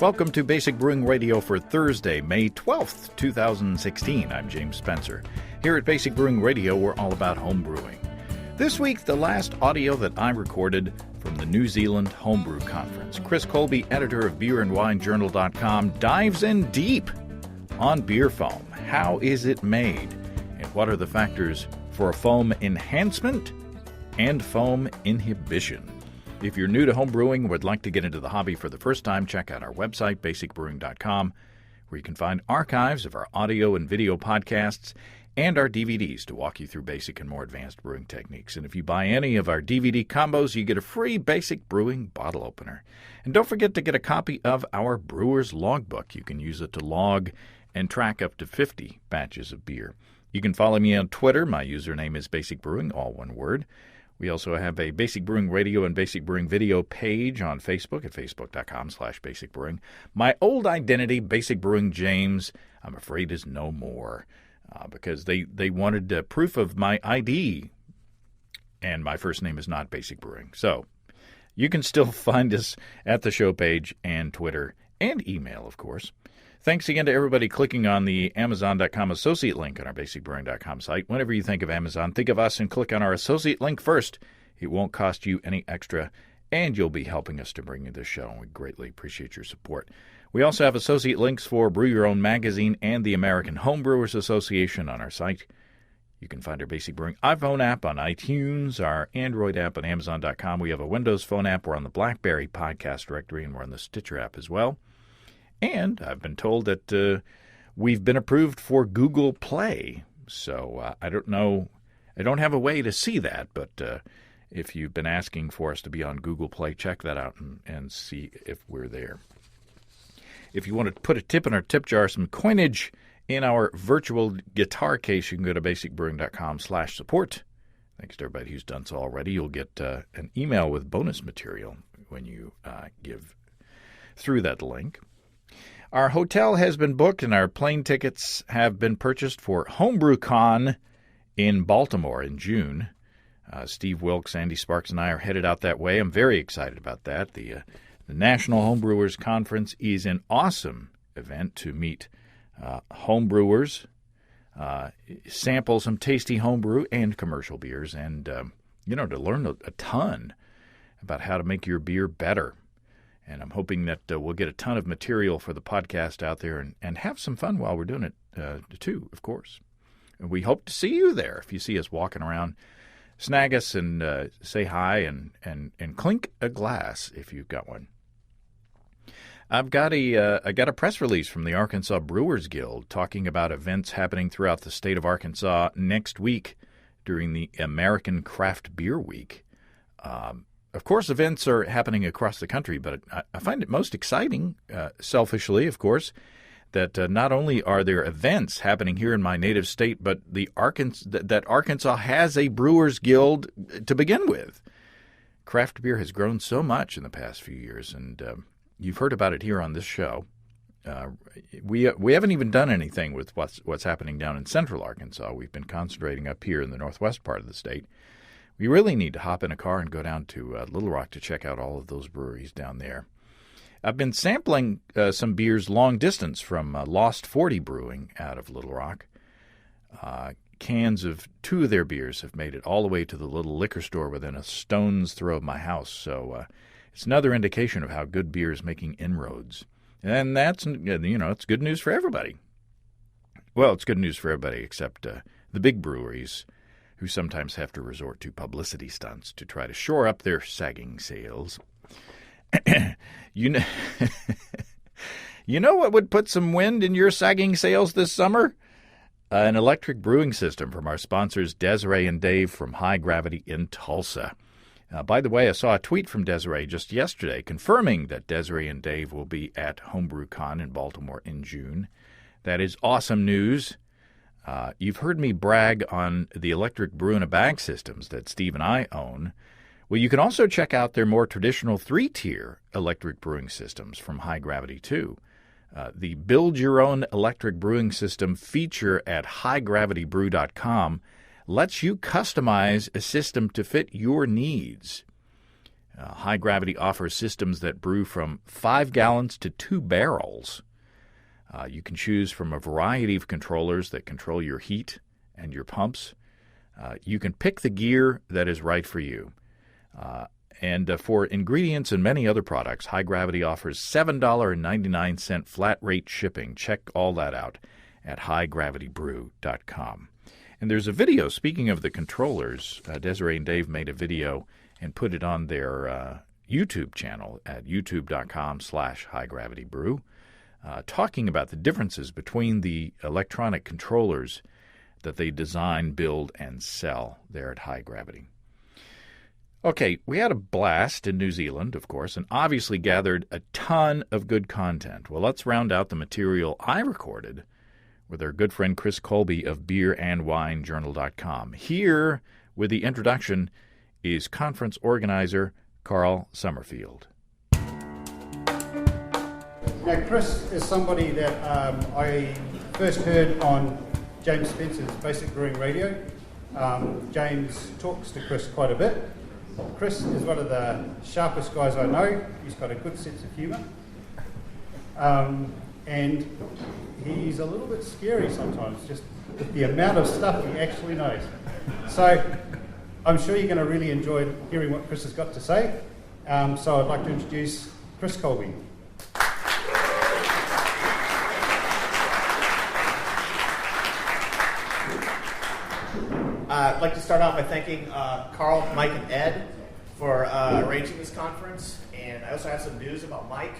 Welcome to Basic Brewing Radio for Thursday, May 12th, 2016. I'm James Spencer. Here at Basic Brewing Radio, we're all about home brewing. This week, the last audio that I recorded from the New Zealand Homebrew Conference. Chris Colby, editor of Beer and Wine Jounal.com, dives in deep on beer foam. How is it made? And what are the factors for a foam enhancement and foam inhibition? If you're new to home brewing or would like to get into the hobby for the first time, check out our website, basicbrewing.com, where you can find archives of our audio and video podcasts and our DVDs to walk you through basic and more advanced brewing techniques. And if you buy any of our DVD combos, you get a free basic brewing bottle opener. And don't forget to get a copy of our Brewer's Logbook. You can use it to log and track up to 50 batches of beer. You can follow me on Twitter. My username is Basic Brewing, all one word. We also have a Basic Brewing Radio and Basic Brewing Video page on Facebook at facebook.com/basicbrewing. My old identity, Basic Brewing James, I'm afraid is no more because they wanted proof of my ID, and my first name is not Basic Brewing. So you can still find us at the show page and Twitter and email, of course. Thanks again to everybody clicking on the Amazon.com associate link on our BasicBrewing.com site. Whenever you think of Amazon, think of us and click on our associate link first. It won't cost you any extra, and you'll be helping us to bring you this show, and we greatly appreciate your support. We also have associate links for Brew Your Own magazine and the American Homebrewers Association on our site. You can find our Basic Brewing iPhone app on iTunes, our Android app on Amazon.com. We have a Windows Phone app. We're on the BlackBerry podcast directory, and we're on the Stitcher app as well. And I've been told that we've been approved for Google Play. So I don't know. I don't have a way to see that. But if you've been asking for us to be on Google Play, check that out and see if we're there. If you want to put a tip in our tip jar, some coinage in our virtual guitar case, you can go to basicbrewing.com/support. Thanks to everybody who's done so already. You'll get an email with bonus material when you give through that link. Our hotel has been booked and our plane tickets have been purchased for HomebrewCon in Baltimore in June. Steve Wilkes, Andy Sparks, and I are headed out that way. I'm very excited about that. The National Homebrewers Conference is an awesome event to meet homebrewers, sample some tasty homebrew and commercial beers, and to learn a ton about how to make your beer better. And I'm hoping that we'll get a ton of material for the podcast out there and have some fun while we're doing it, too, of course. And we hope to see you there. If you see us walking around, snag us and say hi and clink a glass if you've got one. I got a press release from the Arkansas Brewers Guild talking about events happening throughout the state of Arkansas next week during the American Craft Beer Week. Of course, events are happening across the country, but I find it most exciting, selfishly, of course, that not only are there events happening here in my native state, but that Arkansas has a Brewers Guild to begin with. Craft beer has grown so much in the past few years, and you've heard about it here on this show. We haven't even done anything with what's happening down in central Arkansas. We've been concentrating up here in the northwest part of the state. We really need to hop in a car and go down to Little Rock to check out all of those breweries down there. I've been sampling some beers long distance from Lost 40 Brewing out of Little Rock. Cans of 2 of their beers have made it all the way to the little liquor store within a stone's throw of my house. So it's another indication of how good beer is making inroads. And that's, it's good news for everybody. Well, it's good news for everybody except the big breweries, who sometimes have to resort to publicity stunts to try to shore up their sagging sales. You know what would put some wind in your sagging sails this summer? An electric brewing system from our sponsors Desiree and Dave from High Gravity in Tulsa. By the way, I saw a tweet from Desiree just yesterday confirming that Desiree and Dave will be at HomebrewCon in Baltimore in June. That is awesome news. You've heard me brag on the electric brew-in-a-bag systems that Steve and I own. Well, you can also check out their more traditional 3-tier electric brewing systems from High Gravity, too. The Build Your Own Electric Brewing System feature at highgravitybrew.com lets you customize a system to fit your needs. High Gravity offers systems that brew from 5 gallons to 2 barrels. You can choose from a variety of controllers that control your heat and your pumps. You can pick the gear that is right for you. And for ingredients and many other products, High Gravity offers $7.99 flat rate shipping. Check all that out at highgravitybrew.com. And there's a video, speaking of the controllers, Desiree and Dave made a video and put it on their YouTube channel at youtube.com/highgravitybrew, talking about the differences between the electronic controllers that they design, build, and sell there at High Gravity. Okay, we had a blast in New Zealand, of course, and obviously gathered a ton of good content. Well, let's round out the material I recorded with our good friend Chris Colby of Beer and Wine Jounal.com. Here, with the introduction, is conference organizer Carl Summerfield. Now, Chris is somebody that I first heard on James Spencer's Basic Brewing Radio. James talks to Chris quite a bit. Chris is one of the sharpest guys I know. He's got a good sense of humour. And he's a little bit scary sometimes, just with the amount of stuff he actually knows. So I'm sure you're going to really enjoy hearing what Chris has got to say. So I'd like to introduce Chris Colby. I'd like to start out by thanking Carl, Mike, and Ed for arranging this conference. And I also have some news about Mike.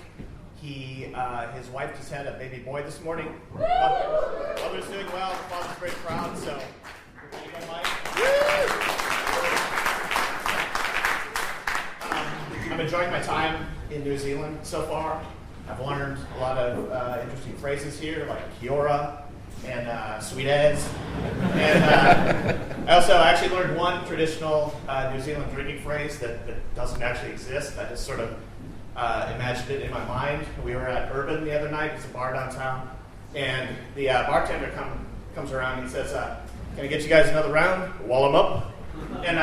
His wife just had a baby boy this morning. Mother's doing well. The father's very proud. So, there you go, Mike. I'm enjoying my time in New Zealand so far. I've learned a lot of interesting phrases here, like kia ora and sweet as. And I also actually learned one traditional New Zealand drinking phrase that doesn't actually exist. I just sort of imagined it in my mind. We were at Urban the other night. It's a bar downtown. And the bartender comes around and he says, can I get you guys another round? While I'm up. And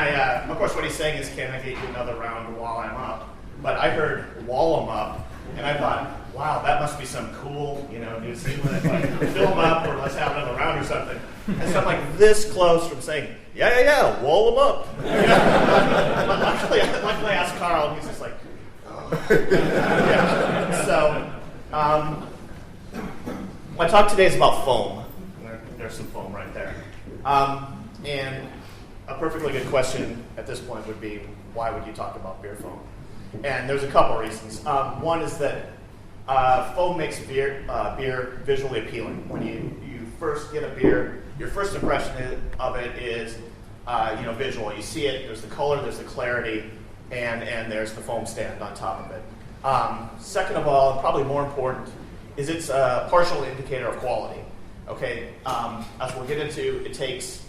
of course, what he's saying is, can I get you another round while I'm up? But I heard while I'm up, and I thought, wow, that must be some cool, New Zealand, like, fill them up or let's have another round or something. And so I'm like this close from saying, yeah, wall them up. But luckily I asked Carl, and he's just like, oh. Yeah. So, my talk today is about foam. There's some foam right there. And a perfectly good question at this point would be, why would you talk about beer foam? And there's a couple reasons. One is that foam makes beer visually appealing. When you first get a beer, your first impression of it is visual. You see it, there's the color, there's the clarity, and there's the foam stand on top of it. Second of all, and probably more important, is it's a partial indicator of quality. Okay, as we'll get into, it takes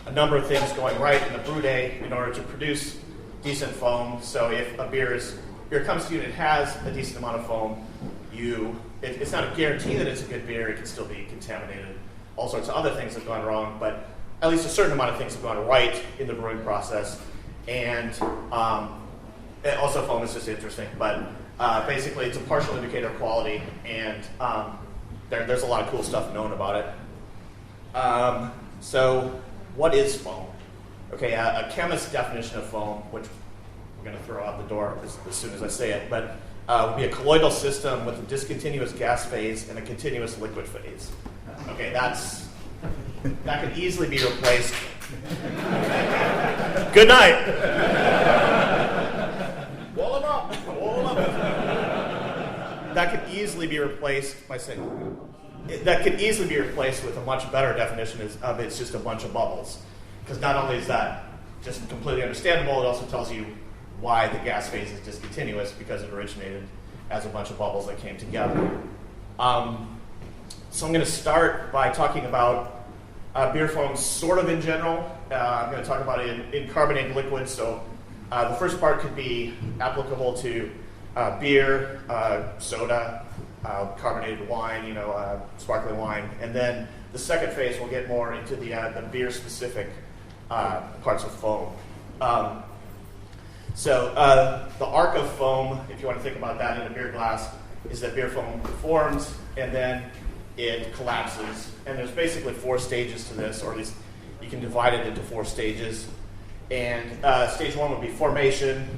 a number of things going right in the brew day in order to produce decent foam. So if a beer comes to you and it has a decent amount of foam, it's not a guarantee that it's a good beer. It can still be contaminated. All sorts of other things have gone wrong, but at least a certain amount of things have gone right in the brewing process. And also foam is just interesting, but basically it's a partial indicator of quality, and there's a lot of cool stuff known about it. So what is foam? Okay, a chemist's definition of foam, which we're going to throw out the door as soon as I say it, but would be a colloidal system with a discontinuous gas phase and a continuous liquid phase. Okay, that could easily be replaced. Good night. Wall them up. That could easily be replaced by saying. That could easily be replaced with a much better definition of it's just a bunch of bubbles. Because not only is that just completely understandable, it also tells you why the gas phase is discontinuous, because it originated as a bunch of bubbles that came together. So I'm going to start by talking about beer foam sort of in general. I'm going to talk about it in carbonated liquids. So the first part could be applicable to beer, soda, carbonated wine, sparkling wine. And then the second phase, we'll get more into the beer-specific parts of foam. So the arc of foam, if you want to think about that in a beer glass, is that beer foam forms and then it collapses. And there's basically 4 stages to this, or at least you can divide it into 4 stages. And stage 1 would be formation,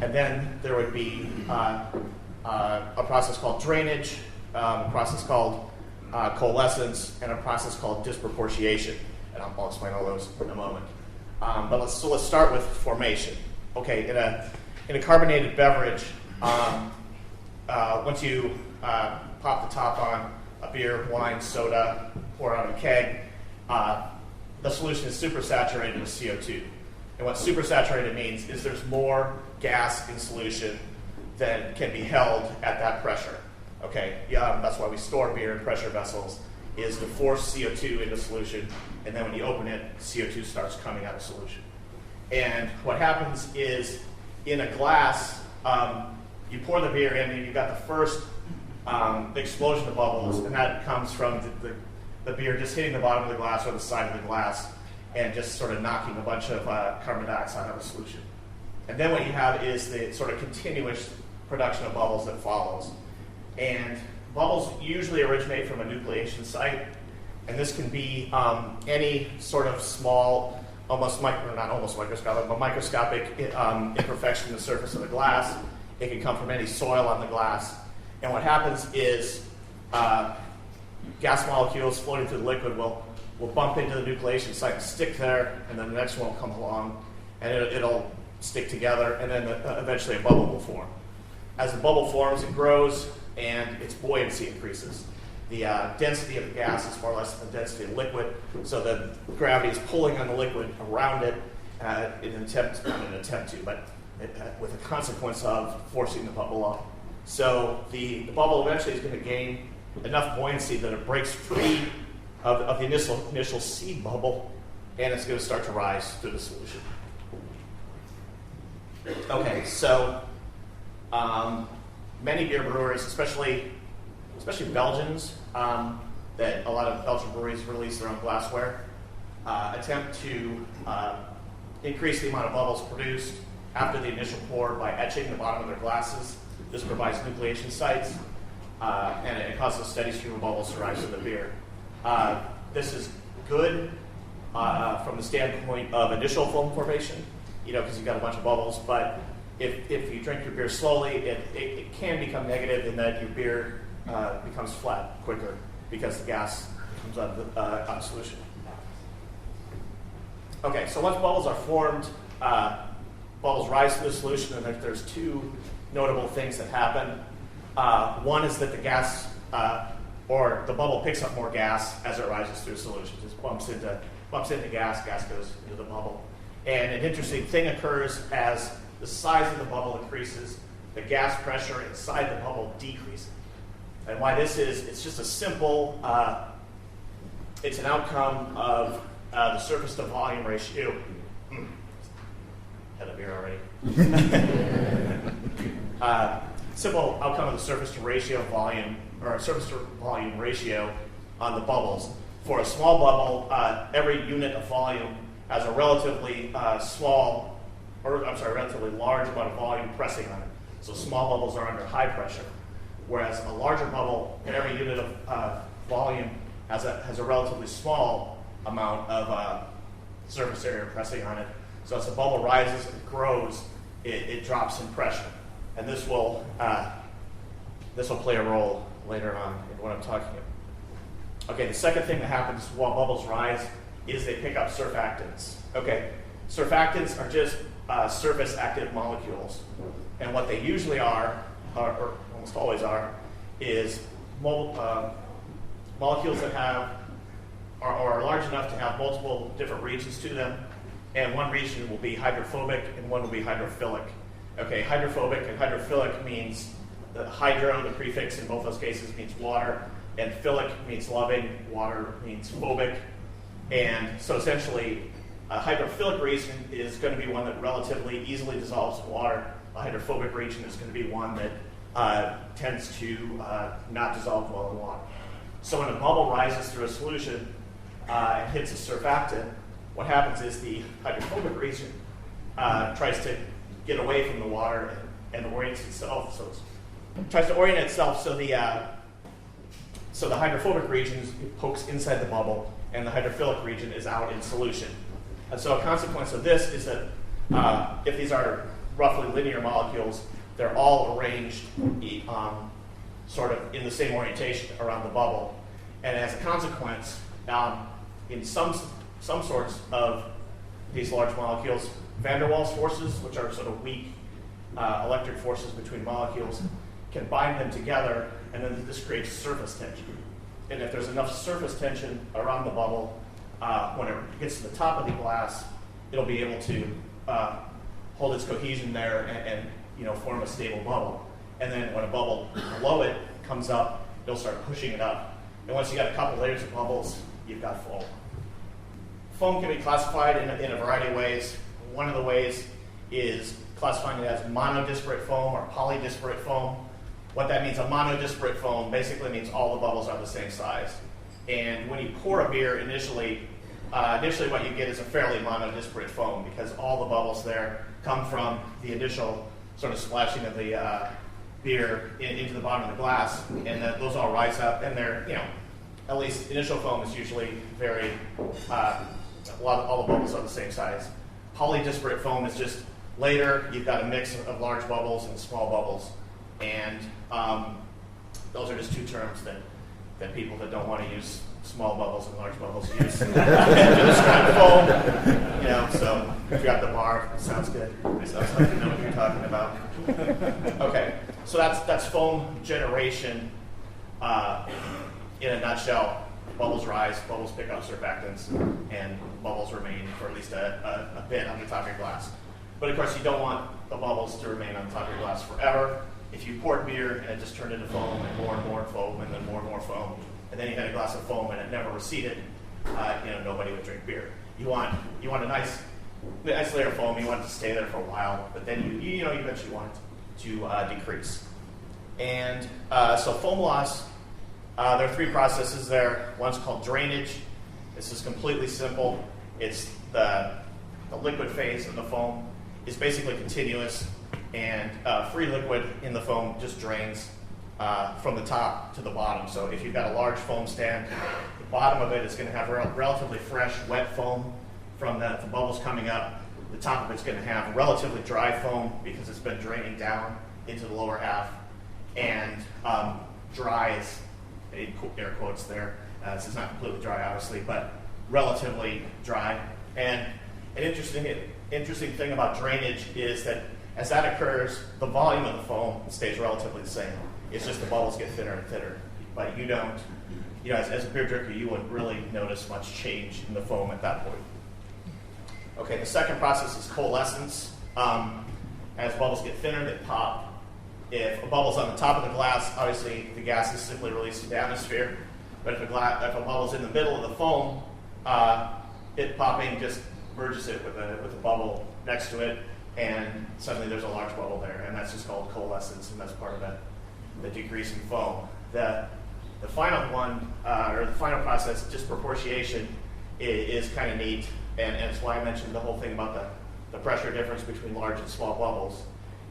and then there would be a process called drainage, a process called coalescence, and a process called disproportionation. And I'll explain all those in a moment. But let's start with formation. Okay, in a carbonated beverage, once you pop the top on a beer, wine, soda, pour it on a keg, the solution is supersaturated with CO2. And what supersaturated means is there's more gas in solution than can be held at that pressure. Okay, that's why we store beer in pressure vessels, is to force CO2 into solution, and then when you open it, CO2 starts coming out of solution. And what happens is, in a glass, you pour the beer in, and you've got the first explosion of bubbles, and that comes from the beer just hitting the bottom of the glass or the side of the glass, and just sort of knocking a bunch of carbon dioxide out of solution. And then what you have is the sort of continuous production of bubbles that follows. And bubbles usually originate from a nucleation site, and this can be any sort of small, microscopic imperfection in the surface of the glass. It can come from any soil on the glass. And what happens is gas molecules floating through the liquid will bump into the nucleation site and stick there, and then the next one will come along, and it'll stick together, and then eventually a bubble will form. As the bubble forms, it grows, and its buoyancy increases. The density of the gas is far less than the density of the liquid, so the gravity is pulling on the liquid around it with a consequence of forcing the bubble up. So the bubble eventually is going to gain enough buoyancy that it breaks free of the initial seed bubble, and it's going to start to rise through the solution. Okay, so many beer brewers, especially Belgians, that a lot of Belgian breweries release their own glassware, attempt to increase the amount of bubbles produced after the initial pour by etching the bottom of their glasses. This provides nucleation sites, and it causes a steady stream of bubbles to rise to the beer. This is good from the standpoint of initial foam formation, because you've got a bunch of bubbles, but if you drink your beer slowly, it can become negative in that your beer becomes flat quicker because the gas comes out of solution. Okay, so once bubbles are formed, bubbles rise through the solution, and there's 2 notable things that happen. One is that the gas, or the bubble picks up more gas as it rises through the solution. It bumps into gas goes into the bubble. And an interesting thing occurs as the size of the bubble increases, the gas pressure inside the bubble decreases. And why this is, it's just a simple, it's an outcome of the surface to volume ratio. Had a beer already. Simple outcome of the surface to volume ratio on the bubbles. For a small bubble, every unit of volume has a relatively relatively large amount of volume pressing on it. So small bubbles are under high pressure, whereas a larger bubble in every unit of volume has a relatively small amount of surface area pressing on it. So as the bubble rises and grows, it drops in pressure, and this will play a role later on in what I'm talking about. Okay, the second thing that happens while bubbles rise is they pick up surfactants. Okay, surfactants are just surface active molecules, and what they usually are, or almost always are, is molecules that are large enough to have multiple different regions to them, and one region will be hydrophobic and one will be hydrophilic. Okay, hydrophobic and hydrophilic means the hydro, the prefix in both those cases means water, and philic means loving, water means phobic. And so essentially, a hydrophilic region is going to be one that relatively easily dissolves in water. A hydrophobic region is going to be one that tends to not dissolve well in water. So when a bubble rises through a solution and hits a surfactant, what happens is the hydrophobic region tries to get away from the water and orients itself. So it tries to orient itself so the hydrophobic region pokes inside the bubble, and the hydrophilic region is out in solution. And so a consequence of this is that if these are roughly linear molecules, they're all arranged sort of in the same orientation around the bubble. And as a consequence, in some sorts of these large molecules, van der Waals forces, which are sort of weak electric forces between molecules, can bind them together, and then this creates surface tension. And if there's enough surface tension around the bubble, when it gets to the top of the glass, it'll be able to hold its cohesion there and form a stable bubble. And then when a bubble below it comes up, it'll start pushing it up. And once you got a couple layers of bubbles, you've got foam. Foam can be classified in a variety of ways. One of the ways is classifying it as monodisparate foam or polydisparate foam. What that means, a monodisparate foam basically means all the bubbles are the same size. And when you pour a beer initially what you get is a fairly monodisparate foam because all the bubbles there come from the initial sort of splashing of the beer into the bottom of the glass, and those all rise up, and they're, at least initial foam is usually very, all the bubbles are the same size. Polydisparate foam is just later, you've got a mix of large bubbles and small bubbles, and those are just two terms that people that don't want to use small bubbles and large bubbles use. To describe foam, so if you're at the bar, it sounds good. It sounds like you know what you're talking about. Okay, so that's foam generation in a nutshell. Bubbles rise, bubbles pick up surfactants, and bubbles remain for at least a bit on the top of your glass. But of course, you don't want the bubbles to remain on top of your glass forever. If you poured beer and it just turned into foam and more foam and then more foam, and then you had a glass of foam and it never receded, nobody would drink beer. You want a nice layer of foam. You want it to stay there for a while, but then you eventually want it to decrease. And so foam loss, there are three processes there. One's called drainage. This is completely simple. It's the liquid phase of the foam is basically continuous, and free liquid in the foam just drains from the top to the bottom. So if you've got a large foam stand, the bottom of it is going to have relatively fresh, wet foam from the bubbles coming up. The top of it's going to have relatively dry foam because it's been draining down into the lower half. And dry is, in air quotes there, this is not completely dry obviously, but relatively dry. And an interesting thing about drainage is that as that occurs, the volume of the foam stays relatively the same. It's just the bubbles get thinner and thinner. But you don't, as a beer drinker, you wouldn't really notice much change in the foam at that point. Okay, the second process is coalescence. As bubbles get thinner, they pop. If a bubble's on the top of the glass, obviously the gas is simply released to the atmosphere. But if a bubble's in the middle of the foam, it popping just merges it with a bubble next to it, and suddenly there's a large bubble there, and that's just called coalescence, and that's part of the decrease in foam. The final one, or the final process, disproportionation, is kind of neat, and it's why I mentioned the whole thing about the pressure difference between large and small bubbles.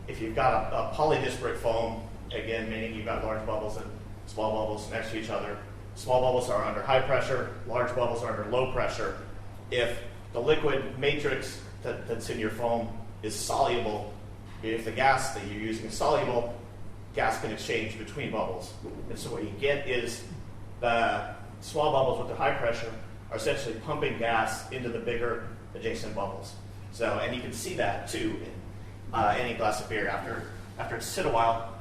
If you've got a polydisparate foam, again, meaning you've got large bubbles and small bubbles next to each other, small bubbles are under high pressure, large bubbles are under low pressure. If the liquid matrix that's in your foam is soluble, if the gas that you're using is soluble, gas can exchange between bubbles. And so what you get is the small bubbles with the high pressure are essentially pumping gas into the bigger adjacent bubbles. So, and you can see that too in any glass of beer. After it's sit a while,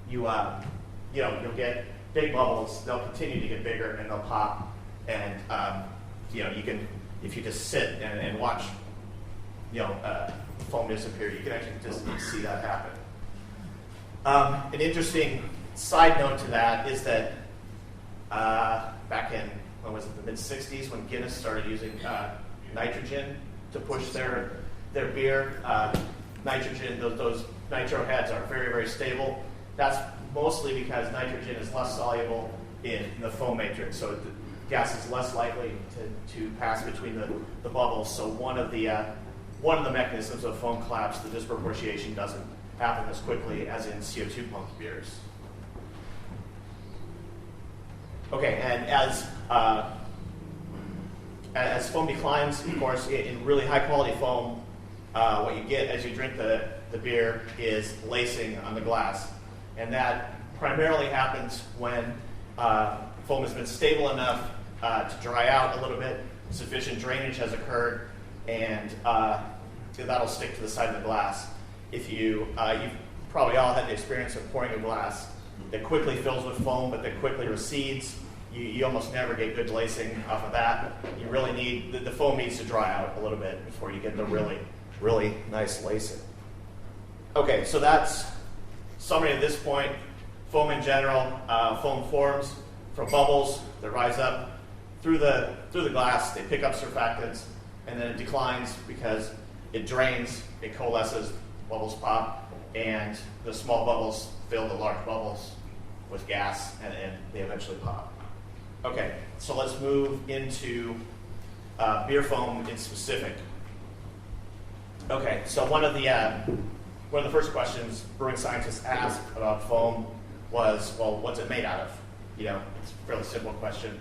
you'll get big bubbles. They'll continue to get bigger and they'll pop. And you can, if you just sit and watch, foam disappear, you can actually just see that happen. An interesting side note to that is that back in, when was it, the mid-'60s, when Guinness started using nitrogen to push their beer. Nitrogen, those nitro heads are very, very stable. That's mostly because nitrogen is less soluble in the foam matrix, so gas is less likely to pass between the bubbles. So one of the one of the mechanisms of foam collapse, the disproportionation doesn't happen as quickly as in CO2 pumped beers. Okay, and as foam declines, of course, in really high quality foam, what you get as you drink the beer is lacing on the glass. And that primarily happens when foam has been stable enough to dry out a little bit, sufficient drainage has occurred, and that'll stick to the side of the glass. If you've probably all had the experience of pouring a glass that quickly fills with foam but that quickly recedes. You almost never get good lacing off of that. You really need, the foam needs to dry out a little bit before you get the really, really nice lacing. Okay, so that's summary at this point. Foam in general, foam forms from bubbles that rise up through the glass. They pick up surfactants, and then it declines because it drains, it coalesces, bubbles pop, and the small bubbles fill the large bubbles with gas, and they eventually pop. Okay, so let's move into beer foam in specific. Okay, so one of the first questions brewing scientists asked about foam was, well, what's it made out of? It's a fairly simple question.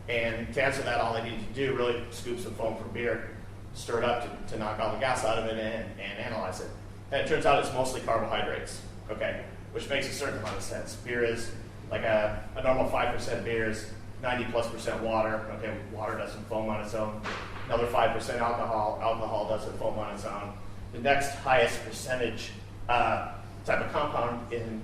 And to answer that, all they needed to do really scoop some foam from beer, stir it up to knock all the gas out of it and analyze it. And it turns out it's mostly carbohydrates, okay, which makes a certain amount of sense. Beer is like a normal 5% beer is 90+% water. Okay, water doesn't foam on its own. Another 5% alcohol. Alcohol doesn't foam on its own. The next highest percentage type of compound in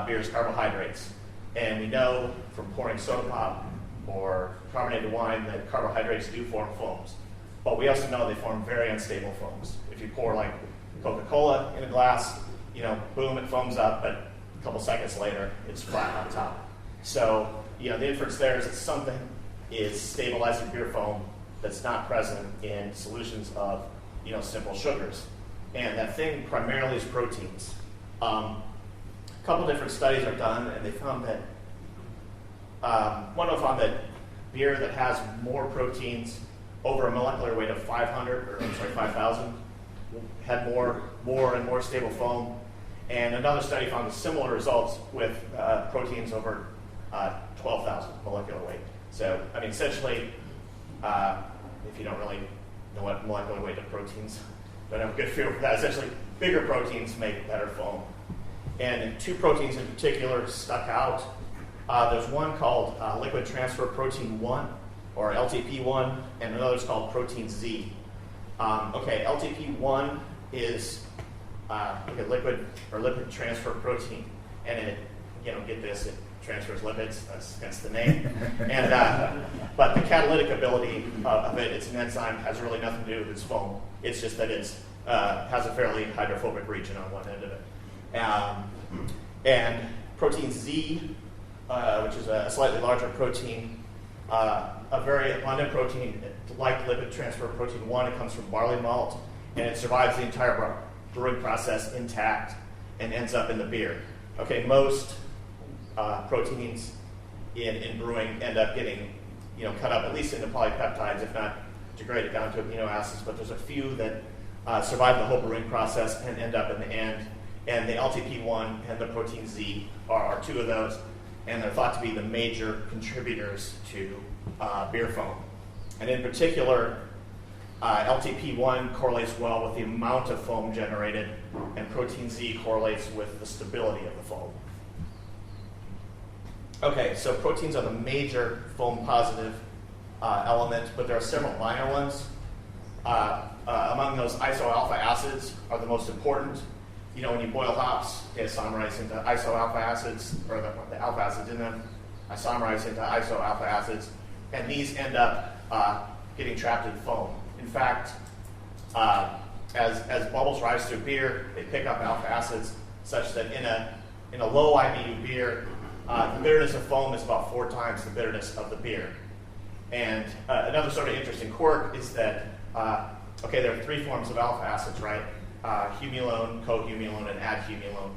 beer is carbohydrates. And we know from pouring soda pop or carbonated wine that carbohydrates do form foams. But we also know they form very unstable foams. If you pour like Coca-Cola in a glass, boom, it foams up, but a couple seconds later, it's flat on top. So, the inference there is that something is stabilizing beer foam that's not present in solutions of, simple sugars. And that thing primarily is proteins. A couple different studies are done, and they found that one of them found that beer that has more proteins over a molecular weight of 5,000 had more and more stable foam. And another study found similar results with proteins over 12,000 molecular weight. So, essentially, if you don't really know what molecular weight of proteins, don't have a good feel for that, essentially, bigger proteins make better foam. And two proteins in particular stuck out. There's one called liquid transfer protein 1, or LTP1, and another is called protein Z. LTP1 is like a lipid transfer protein, and it, get this, it transfers lipids. That's the name. And but the catalytic ability of it, it's an enzyme, has really nothing to do with its foam. It's just that it's has a fairly hydrophobic region on one end of it. And protein Z, which is a slightly larger protein, a very abundant protein, like lipid transfer protein 1, it comes from barley malt, and it survives the entire brewing process intact and ends up in the beer. Okay, most proteins in brewing end up getting cut up at least into polypeptides, if not degraded down to amino acids, but there's a few that survive the whole brewing process and end up in the end. And the LTP1 and the protein Z are two of those, and they're thought to be the major contributors to beer foam. And in particular, LTP1 correlates well with the amount of foam generated, and protein Z correlates with the stability of the foam. Okay, so proteins are the major foam positive element, but there are several minor ones. Among those, isoalpha acids are the most important. When you boil hops, they isomerize into isoalpha acids, or the alpha acids in them isomerize into isoalpha acids, and these end up getting trapped in foam. In fact, as bubbles rise through beer, they pick up alpha acids such that in a low IBU beer, the bitterness of foam is about 4 times the bitterness of the beer. And another sort of interesting quirk is that, there are 3 forms of alpha acids, right? Humulone, cohumulone, and adhumulone.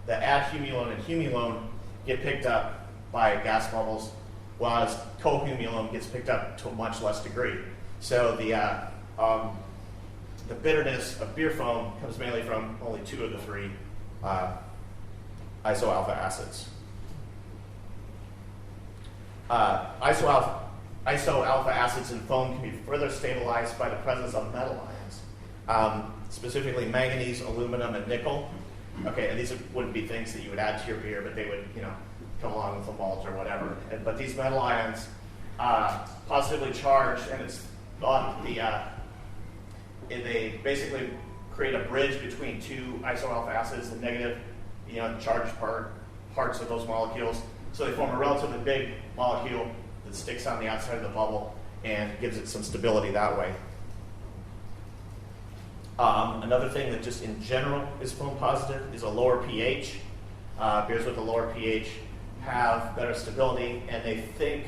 The adhumulone and humulone get picked up by gas bubbles, whereas cohumulone gets picked up to a much less degree. So the the bitterness of beer foam comes mainly from only 2 of the 3 isoalpha acids. Isoalpha acids in foam can be further stabilized by the presence of metal ions, specifically manganese, aluminum, and nickel. Okay, and these wouldn't be things that you would add to your beer, but they would, come along with a malt or whatever. But these metal ions positively charged, and it's thought they basically create a bridge between 2 isoalpha acids, the negative, charged parts of those molecules. So they form a relatively big molecule that sticks on the outside of the bubble and gives it some stability that way. Another thing that just in general is foam positive is a lower pH. Beers with a lower pH have better stability, and they think,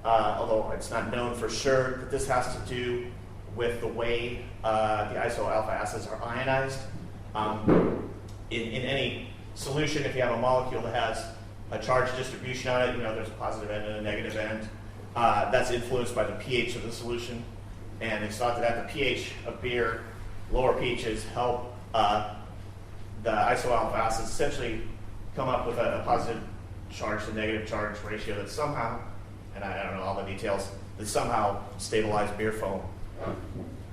although it's not known for sure, that this has to do with the way the isoalpha acids are ionized. In any solution, if you have a molecule that has a charge distribution on it, there's a positive end and a negative end, that's influenced by the pH of the solution. And it's thought that at the pH of beer, lower pHs help the isoalpha acids essentially come up with a positive charge to negative charge ratio that somehow, and I don't know all the details, that somehow stabilize beer foam.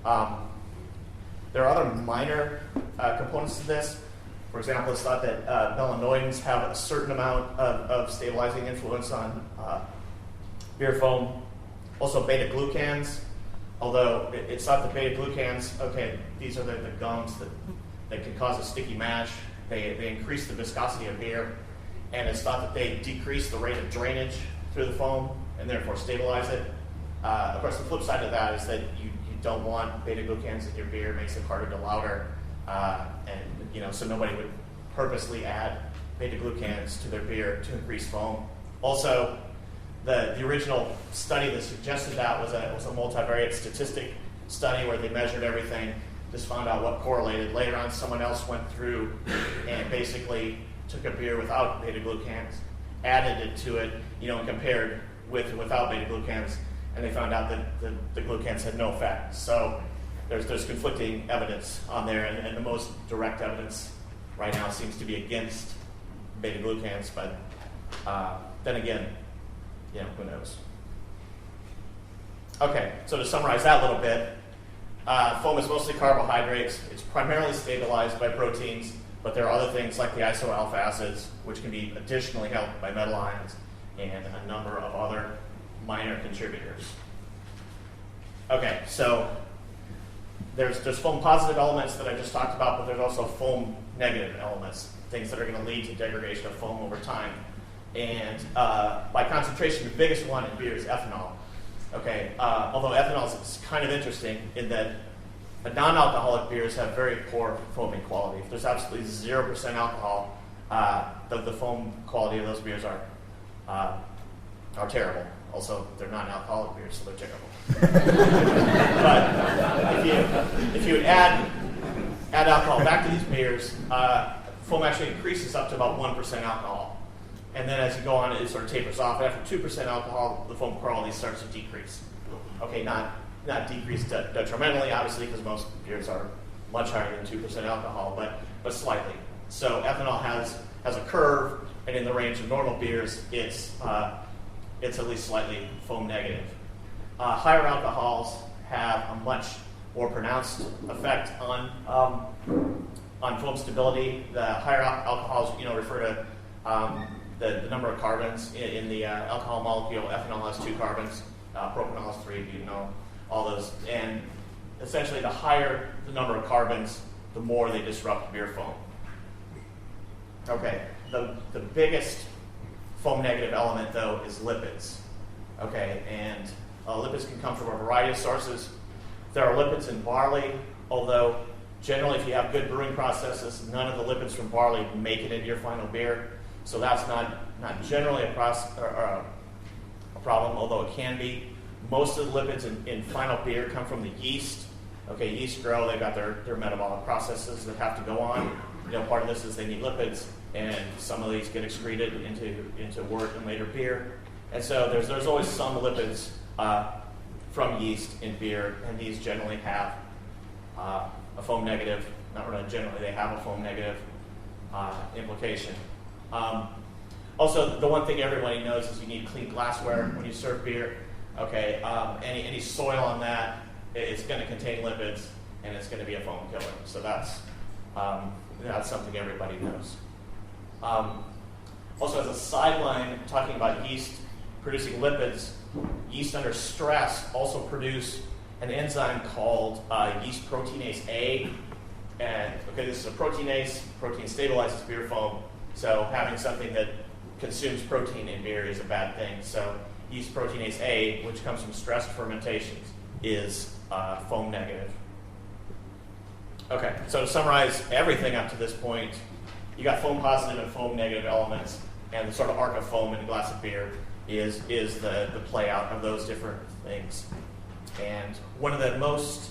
There are other minor components to this. For example, it's thought that melanoidins have a certain amount of stabilizing influence on beer foam. Also beta-glucans, although it's thought that beta-glucans, these are the gums that can cause a sticky mash. They increase the viscosity of beer, and it's thought that they decrease the rate of drainage through the foam and therefore stabilize it. Of course, the flip side of that is that you don't want beta-glucans in your beer. It makes it harder to lauter, so nobody would purposely add beta-glucans to their beer to increase foam. Also, the original study that suggested that was a multivariate statistic study where they measured everything, just found out what correlated. Later on, someone else went through and basically took a beer without beta-glucans, added it to it, and compared with and without beta-glucans, and they found out that the glucans had no effect. So there's conflicting evidence on there, and the most direct evidence right now seems to be against beta-glucans, but then again, who knows? Okay, so to summarize that a little bit, foam is mostly carbohydrates. It's primarily stabilized by proteins, but there are other things like the isoalpha acids, which can be additionally helped by metal ions and a number of other minor contributors. Okay, so there's foam positive elements that I just talked about, but there's also foam negative elements, things that are going to lead to degradation of foam over time. And by concentration, the biggest one in beer is ethanol. Okay, although ethanol is kind of interesting in that non-alcoholic beers have very poor foaming quality. If there's absolutely 0% alcohol, the foam quality of those beers are terrible. Also, they're non-alcoholic beers, so they're terrible. But if you would add alcohol back to these beers, foam actually increases up to about 1% alcohol. And then as you go on, it sort of tapers off. After 2% alcohol, the foam quality starts to decrease. Okay, not decrease detrimentally, obviously, because most beers are much higher than 2% alcohol, but slightly. So ethanol has a curve, and in the range of normal beers, it's at least slightly foam negative. Higher alcohols have a much more pronounced effect on foam stability. The higher alcohols, refer to the number of carbons in the alcohol molecule. Ethanol has 2 carbons, propanol has 3, butanol, all those. And essentially, the higher the number of carbons, the more they disrupt beer foam. Okay, the biggest foam negative element, though, is lipids. Okay, and lipids can come from a variety of sources. There are lipids in barley, although generally, if you have good brewing processes, none of the lipids from barley make it into your final beer. So that's not generally a problem, although it can be. Most of the lipids in final beer come from the yeast. Okay, yeast grow, they've got their metabolic processes that have to go on. Part of this is they need lipids, and some of these get excreted into wort and later beer. And so there's always some lipids from yeast in beer, and these generally have a foam negative. Not really generally, they have a foam negative implication. Also, the one thing everybody knows is you need clean glassware when you serve beer. Okay, any soil on that, it's going to contain lipids, and it's going to be a foam killer. So that's something everybody knows. Also, as a sideline, talking about yeast producing lipids, yeast under stress also produce an enzyme called yeast proteinase A. And okay, this is a proteinase. Protein stabilizes beer foam. So having something that consumes protein in beer is a bad thing. So yeast proteinase A, which comes from stressed fermentations, is foam negative. Okay, so to summarize everything up to this point, you got foam positive and foam negative elements, and the sort of arc of foam in a glass of beer is the play out of those different things. And one of the most,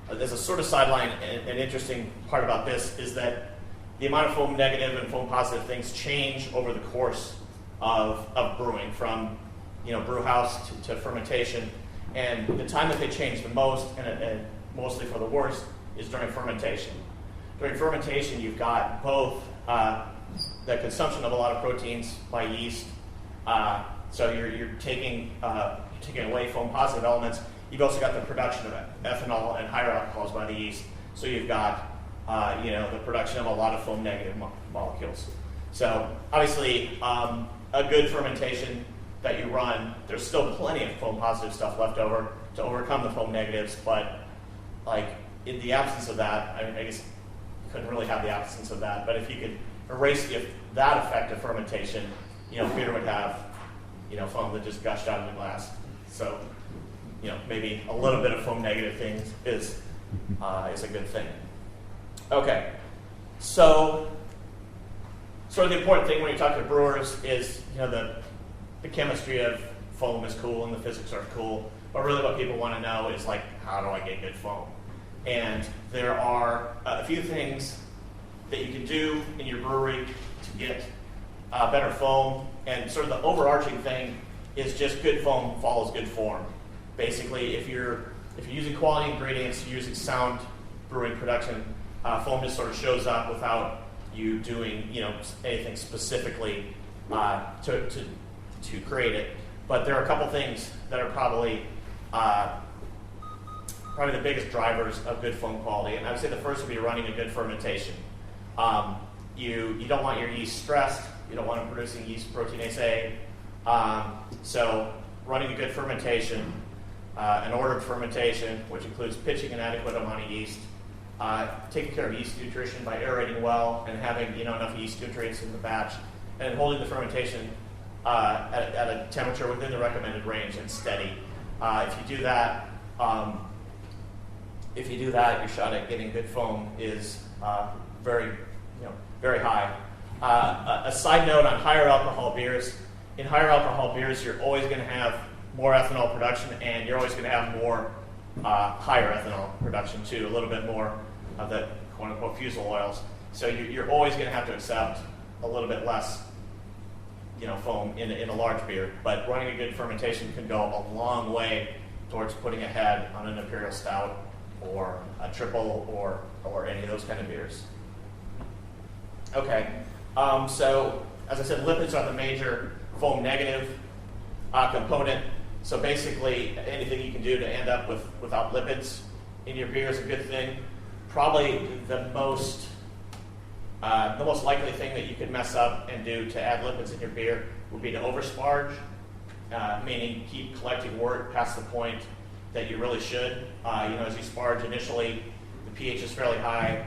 there's a sort of sideline, an interesting part about this is that the amount of foam negative and foam positive things change over the course of brewing, from brew house to fermentation. And the time that they change the most, and mostly for the worst, is during fermentation. During fermentation, you've got both the consumption of a lot of proteins by yeast, so you're taking away foam positive elements. You've also got the production of ethanol and higher alcohols by the yeast, so you've got the production of a lot of foam negative molecules. So obviously, a good fermentation that you run, there's still plenty of foam positive stuff left over to overcome the foam negatives, but like in the absence of that, I guess you couldn't really have the absence of that, but if you could erase that effect of fermentation, beer would have foam that just gushed out of the glass. So maybe a little bit of foam negative things is a good thing. Okay, so sort of the important thing when you talk to brewers is the chemistry of foam is cool and the physics are cool, but really what people want to know is like, how do I get good foam? And there are a few things that you can do in your brewery to get better foam, and sort of the overarching thing is just good foam follows good form. Basically, if you're using quality ingredients, you're using sound brewing production, foam just sort of shows up without you doing anything specifically to create it. But there are a couple things that are probably the biggest drivers of good foam quality, and I would say the first would be running a good fermentation. You don't want your yeast stressed. You don't want them producing yeast proteinase A. So running a good fermentation, an ordered fermentation, which includes pitching an adequate amount of yeast, taking care of yeast nutrition by aerating well and having enough yeast nutrients in the batch, and holding the fermentation at a temperature within the recommended range and steady. If you do that, your shot at getting good foam is very high. A side note on higher alcohol beers. In higher alcohol beers, you're always going to have more ethanol production, and you're always going to have more higher ethanol production too, a little bit more of the quote-unquote fusel oils. So you're always going to have to accept a little bit less foam in a large beer. But running a good fermentation can go a long way towards putting ahead on an imperial stout or a triple or any of those kind of beers. Okay, so as I said, lipids are the major foam negative component. So basically, anything you can do to end up without lipids in your beer is a good thing. Probably the most likely thing that you could mess up and do to add lipids in your beer would be to oversparge, meaning keep collecting wort past the point that you really should. As you sparge initially, the pH is fairly high.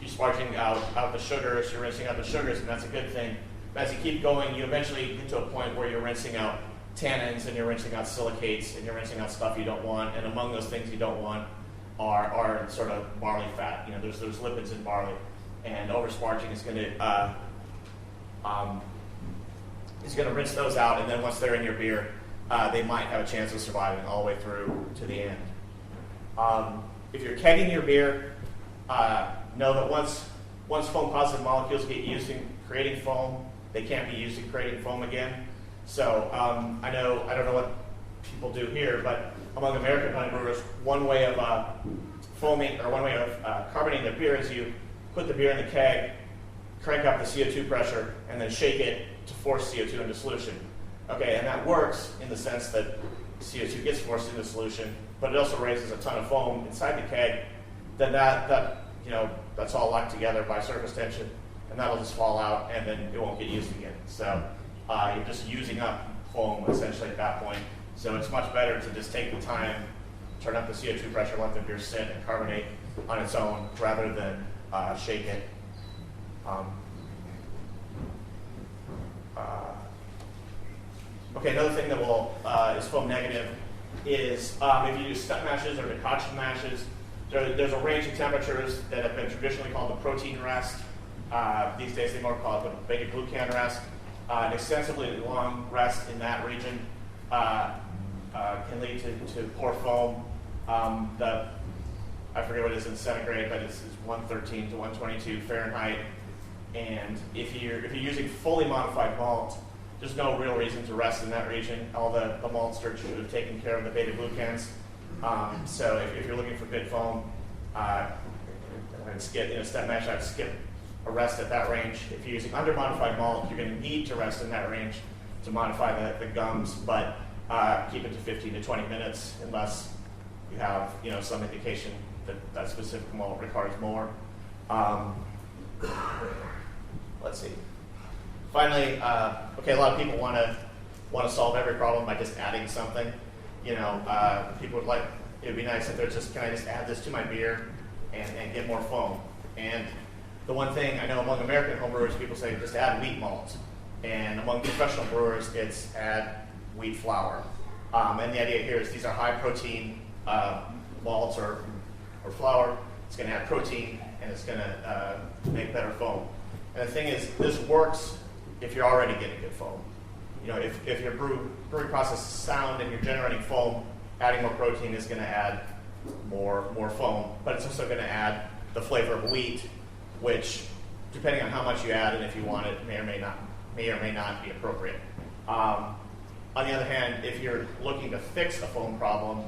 You're sparging out the sugars, you're rinsing out the sugars, and that's a good thing. But as you keep going, you eventually get to a point where you're rinsing out tannins, and you're rinsing out silicates, and you're rinsing out stuff you don't want. And among those things you don't want are sort of barley fat. There's lipids in barley, and oversparging is going to rinse those out. And then once they're in your beer, they might have a chance of surviving all the way through to the end. If you're kegging your beer, know that once foam positive molecules get used in creating foam, they can't be used in creating foam again. So I don't know what people do here, but among American home brewers, one way of foaming, or one way of carbonating the beer is you put the beer in the keg, crank up the CO2 pressure, and then shake it to force CO2 into solution. Okay, and that works in the sense that CO2 gets forced into solution, but it also raises a ton of foam inside the keg. Then that's all locked together by surface tension, and that'll just fall out, and then it won't get used again. So you're just using up foam essentially at that point. So it's much better to just take the time, turn up the CO2 pressure, let the beer sit and carbonate on its own, rather than shake it. Okay, another thing that is foam negative is if you use step mashes or decoction mashes. There's a range of temperatures that have been traditionally called the protein rest. These days they more call it the beta-glucan rest. An extensively long rest in that region can lead to poor foam. I forget what it is in centigrade, but it's 113 to 122 Fahrenheit. And if you're using fully modified malt, there's no real reason to rest in that region. All the malt starch should have taken care of the beta-glucans. So if you're looking for good foam, I'd skip, step mash, I'd skip a rest at that range. If you're using under-modified malt, you're going to need to rest in that range to modify the gums, but keep it to 15 to 20 minutes unless you have some indication that specific malt requires more. Let's see. Finally, a lot of people want to solve every problem by just adding something. People would like, it would be nice if there's just, can I just add this to my beer and get more foam? And the one thing I know among American homebrewers, people say just add wheat malt. And among professional brewers, it's add wheat flour. And the idea here is these are high protein malts or flour. It's going to add protein and it's going to make better foam. And the thing is, this works if you're already getting good foam. If your brewing process is sound and you're generating foam, adding more protein is going to add more foam, but it's also going to add the flavor of wheat, which, depending on how much you add and if you want it, may or may not be appropriate. On the other hand, if you're looking to fix a foam problem,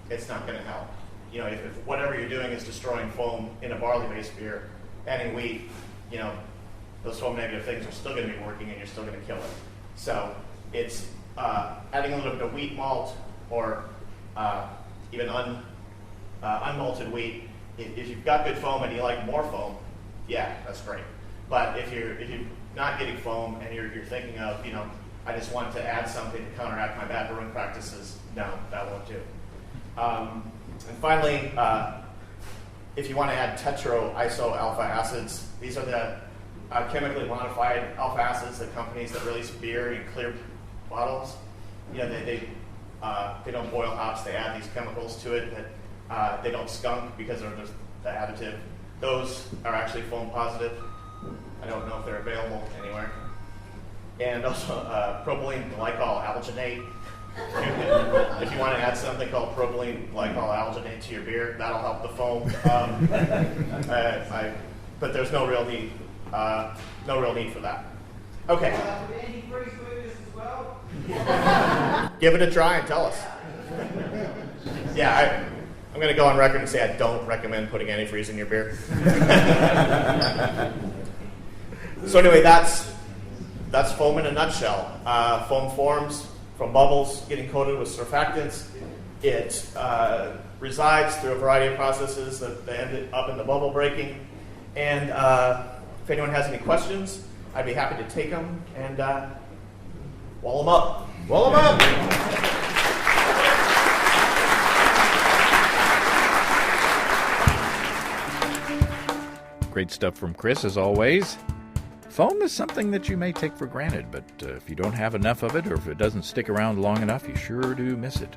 it's not going to help. If whatever you're doing is destroying foam in a barley-based beer, adding wheat, those foam negative things are still going to be working and you're still going to kill it. So it's adding a little bit of wheat malt or even unmalted wheat. If you've got good foam and you like more foam, yeah, that's great. But if you're not getting foam and you're thinking of, I just want to add something to counteract my bad brewing practices, no, that won't do. And finally, if you want to add tetroisoalpha acids, these are the chemically modified alpha acids, the companies that release beer in clear bottles. They don't boil hops, they add these chemicals to it that they don't skunk because of the additive. Those are actually foam positive. I don't know if they're available anywhere. And also propylene glycol alginate. If you want to add something called propylene glycol alginate to your beer, that'll help the foam. But there's no real need. No real need for that. Okay. Give it a try and tell us. Yeah, I'm going to go on record and say I don't recommend putting antifreeze in your beer. So anyway, that's foam in a nutshell. Foam forms from bubbles getting coated with surfactants. It resides through a variety of processes that end up in the bubble breaking. And if anyone has any questions, I'd be happy to take them and wall them up. Wall them up! Great stuff from Chris, as always. Foam is something that you may take for granted, but if you don't have enough of it or if it doesn't stick around long enough, you sure do miss it.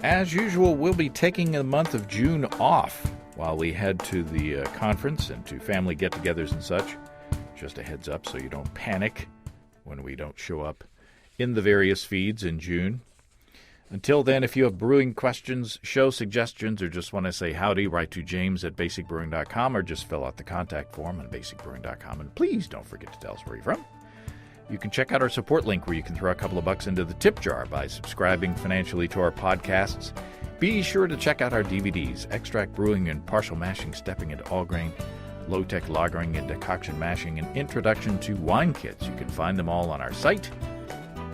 As usual, we'll be taking the month of June off while we head to the conference and to family get-togethers and such. Just a heads up so you don't panic when we don't show up in the various feeds in June. Until then, if you have brewing questions, show suggestions, or just want to say howdy, write to james@basicbrewing.com or just fill out the contact form on basicbrewing.com. And please don't forget to tell us where you're from. You can check out our support link where you can throw a couple of bucks into the tip jar by subscribing financially to our podcasts. Be sure to check out our DVDs, Extract Brewing and Partial Mashing, Stepping into All Grain, Low-Tech Lagering and Decoction Mashing, and Introduction to Wine Kits. You can find them all on our site.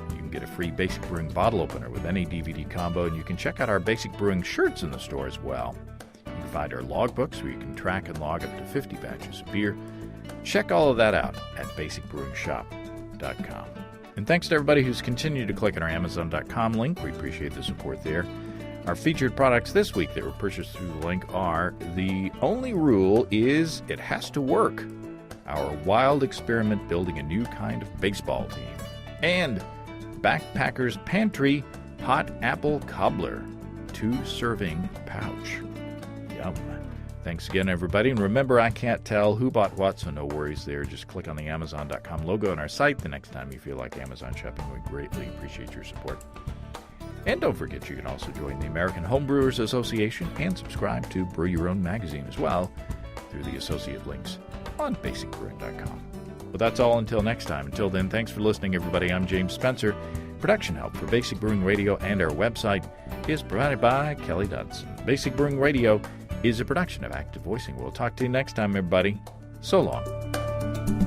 You can get a free Basic Brewing bottle opener with any DVD combo, and you can check out our Basic Brewing shirts in the store as well. You can find our logbooks where you can track and log up to 50 batches of beer. Check all of that out at basicbrewingshop.com. And thanks to everybody who's continued to click on our Amazon.com link. We appreciate the support there. Our featured products this week that were purchased through the link are The Only Rule Is It Has to Work, our wild experiment building a new kind of baseball team, and Backpacker's Pantry Hot Apple Cobbler, 2-serving pouch. Yum. Thanks again, everybody. And remember, I can't tell who bought what, so no worries there. Just click on the Amazon.com logo on our site the next time you feel like Amazon shopping. We greatly appreciate your support. And don't forget, you can also join the American Homebrewers Association and subscribe to Brew Your Own magazine as well through the associate links on basicbrewing.com. Well, that's all until next time. Until then, thanks for listening, everybody. I'm James Spencer. Production help for Basic Brewing Radio and our website is provided by Kelly Dodson. Basic Brewing Radio is a production of Active Voicing. We'll talk to you next time, everybody. So long.